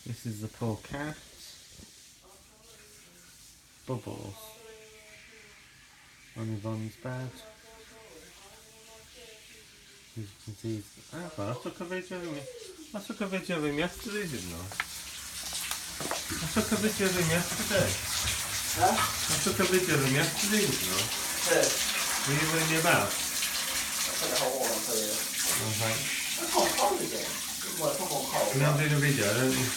This is the poor cat. Bubbles on Yvonne's bed. As you can see, I took a video of him. I took a video of him yesterday, didn't I? I took a video of him yesterday. Huh? I took a video of him yesterday, didn't I? Yeah. Were you in your mouth? I put the whole wall on for you. Okay. It's not cold again. Well, it's not cold. You know I'm doing a video, don't you?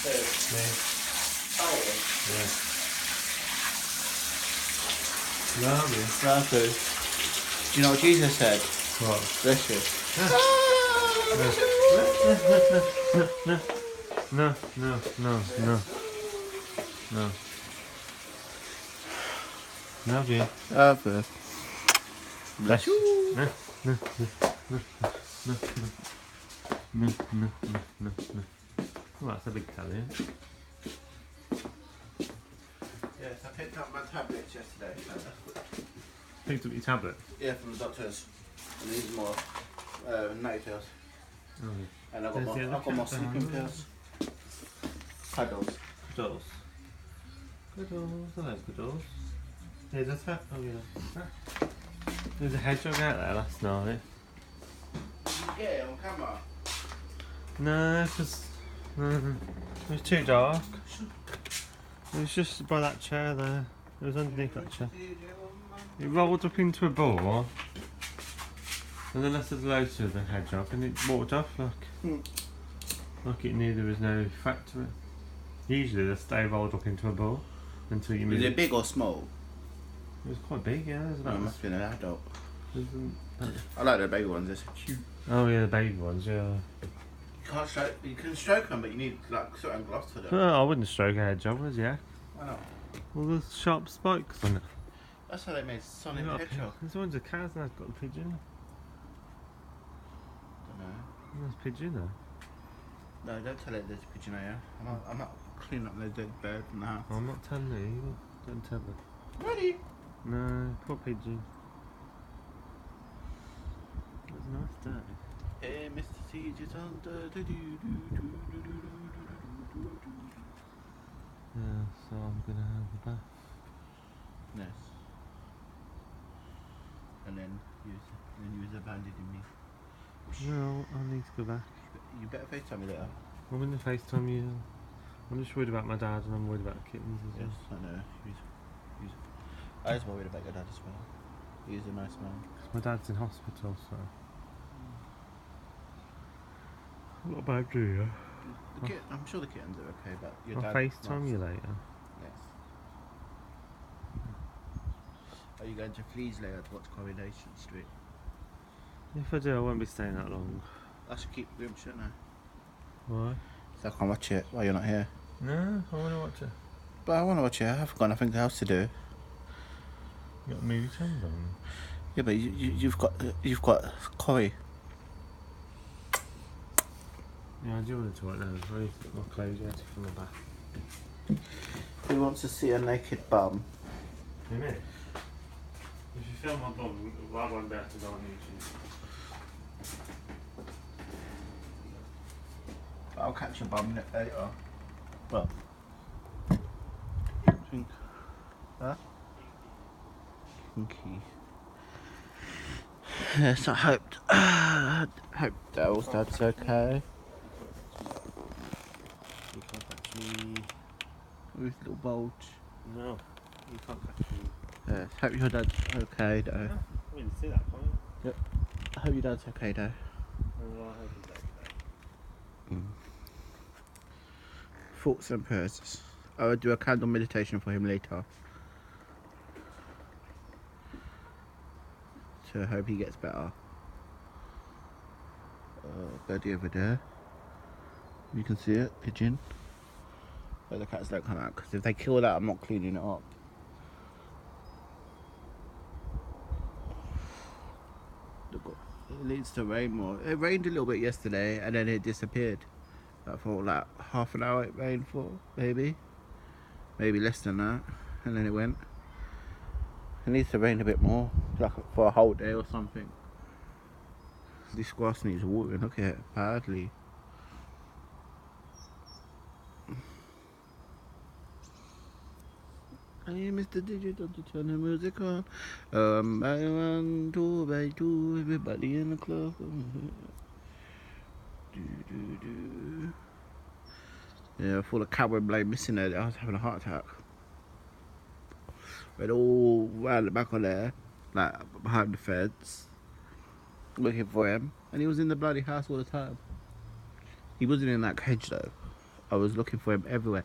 Yeah. Yeah. Oh, Yeah. Love you. Ragu. Do you know what Jesus said? What? Bless you. No, no, no, no. No. Love you. Love you. Bless you. No, no, no, no, no, no, no, no, no. Oh, that's a big tally, yeah? Yes, I picked up my tablets yesterday. Picked up your tablet? Yeah, from the doctors. And these are more night pills. Oh, And I've got more sleeping pills. Cuddles. Cuddles. Cuddles. I like cuddles. Here's a tap. Oh, yeah. There's a hedgehog out there last night. Yeah, on camera. No, because it was too dark. It was just by that chair there. It was underneath that chair. It rolled up into a ball, and then I said hello to the hedgehog, and it walked off like it knew there was no fat to it. Usually they stay rolled up into a ball until you move. Is it big or small? It was quite big, yeah. It was about It must be an adult. about, I like the baby ones, they're so cute. oh yeah, the baby ones, yeah. You can stroke them, but you need like certain gloves for them. Well, I wouldn't stroke a hedgehog, would you? Why not? Well, there's sharp spikes on it. That's how they made Sonic the Hedgehog. There's one's a cow and I've got a pigeon. Don't know. There's a pigeon there. No, don't tell it there's a pigeon here. I'm not cleaning up the dead bird in the house. I'm not telling you. Don't tell her. Ready? No, poor pigeon. It was a nice day. Hey, Mr. Siege is on the Yeah, so I'm gonna have a bath. Yes. And then you was abandoning me. No, I need to go back. You better FaceTime me later. I'm gonna FaceTime you. I'm just worried about my dad and I'm worried about the kittens as well. Yes, I know. I was worried about your dad as well. He's a nice man. 'Cause my dad's in hospital, so. What about you? I'm sure the kittens are okay, but your I'll dad. FaceTime you later. Yes. Are you going to Fleas later to watch Coronation Street? If I do, I won't be staying that long. I should keep room, shouldn't I? Why? So I can't watch it while you're not here. No, I want to watch it. But I want to watch it. I've got nothing else to do. You got movie channels on? Yeah, but you've got Corey. Yeah, I do want to watch that. I've already took my clothes out from the bath. Who wants to see a naked bum? You mean? If you film my bum, I won't be able to go on YouTube. I'll catch a bum later. Well, I think. Huh? Kinky. Yes, I hope Dale's dad's okay. You can't catch me. With little bulge. No, you can't catch me. Yes, hope your dad's okay, though. I didn't see that point. Yep. I hope your dad's okay, though. Oh, I hope he's okay. Thoughts and prayers. I will do a candle meditation for him later. So I hope he gets better. Birdie over there. You can see it, pigeon. But the cats don't come out because if they kill that, I'm not cleaning it up. It needs to rain more. It rained a little bit yesterday and then it disappeared. For like half an hour it rained for, maybe less than that, and then it went. It needs to rain a bit more, like for a whole day or something. This grass needs watering, look at it, badly. Hey, Mr. DJ, don't you turn the music on? By one, two, by two, everybody in the club. Yeah, I thought the cowboy blade missing there. I was having a heart attack. Went all round the back of there, like behind the fence, looking for him, and he was in the bloody house all the time. He wasn't in that cage though. I was looking for him everywhere,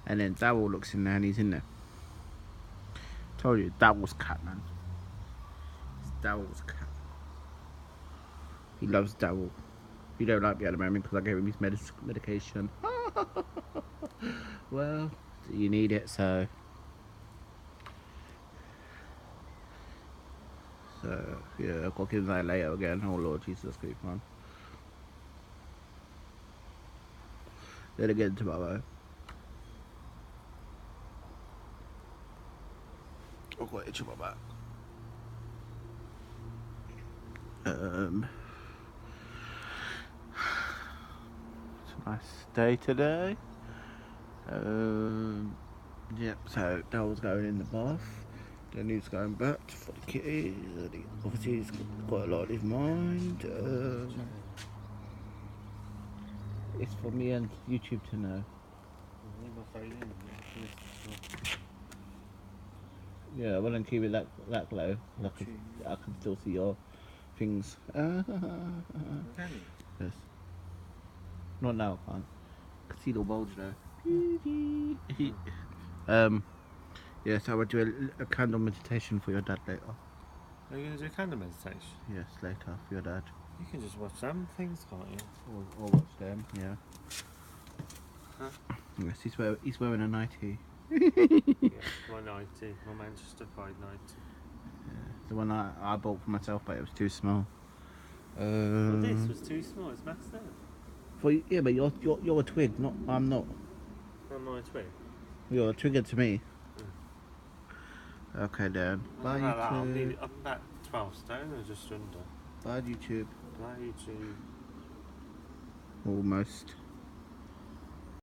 and then Darryl looks in there and he's in there. Told you, Darryl's cat, man. It's Darryl's cat. He loves Darryl. He don't like me at the moment because I gave him his medication. Well, you need it, so yeah, I've got to give him that later again. Oh Lord Jesus, keep on. Then again tomorrow. I've got itch on my back. It's a nice day today. Yep, so Daryl's going in the bath. Then he's going back for the kitty. Obviously he's got a lot in his mind. It's for me and YouTube to know. Yeah, I want to keep it that low. I can still see your things. Yes. Not now, I can't. I can see the bulge though. Yes, I will do a candle meditation for your dad later. Are you going to do a candle meditation? Yes, later for your dad. You can just watch some things, can't you? Or watch them, yeah. Huh? Yes, he's wearing a nightie. Yeah, my nightie, my Manchester Pride nightie. Yeah, the one I bought for myself, but it was too small. Well, this was too small, it's massive. Yeah, but you're a twig, not I'm not. I'm not a twig. You're a trigger to me. Okay then. Bye YouTube. I'm about 12 stone or just under. Bye YouTube. Bye YouTube. Almost.